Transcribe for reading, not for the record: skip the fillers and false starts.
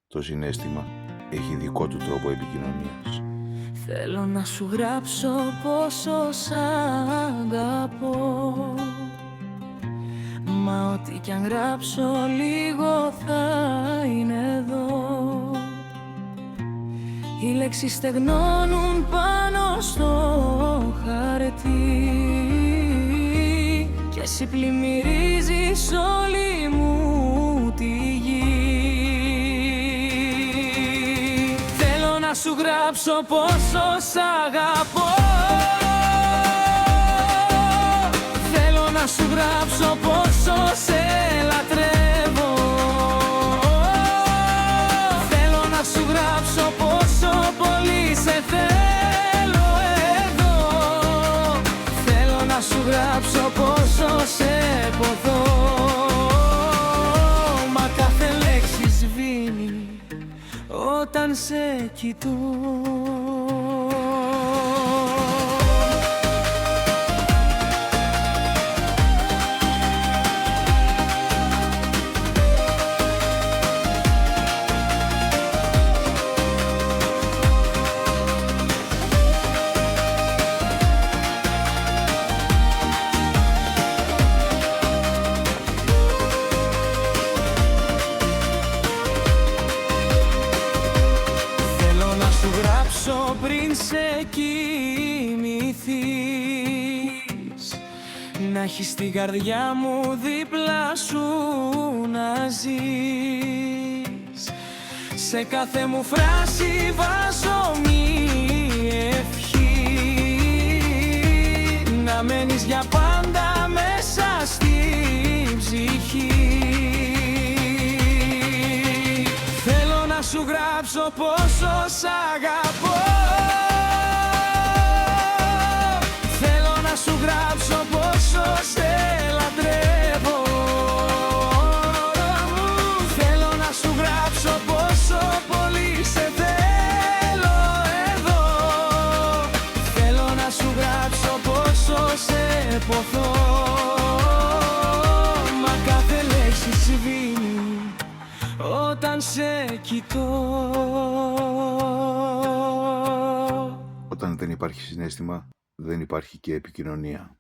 Το συναίσθημα έχει δικό του τρόπο επικοινωνίας. Θέλω να σου γράψω πόσο σ' αγαπώ, μα ό,τι κι αν γράψω λίγο θα είναι εδώ. Οι λέξεις στεγνώνουν πάνω στο χαρτί και εσύ πλημμυρίζεις όλη μου τη γη. Θέλω να σου γράψω πόσο σ' αγαπώ, θέλω να σου γράψω πόσο σε λατρεύω, θέλω να σου γράψω πόσο πολύ σε θέλω εδώ, θέλω να σου γράψω πόσο σε ποθώ, μα κάθε λέξη σβήνει όταν σε κοιτώ. Πριν σε κοιμηθείς, να έχεις την καρδιά μου δίπλα σου να ζεις. Σε κάθε μου φράση βάζω μία ευχή, να μένεις για πάντα μέσα στην ψυχή. Θέλω να σου γράψω πόσο σ' αγαπώ, θέλω να σου γράψω πόσο σε λατρεύω, θέλω να σου γράψω πόσο πολύ σε θέλω εδώ, θέλω να σου γράψω πόσο σε ποθώ, μα κάθε λέξη σβήνει όταν σε κοιτώ. Όταν δεν υπάρχει συναίσθημα, δεν υπάρχει και επικοινωνία.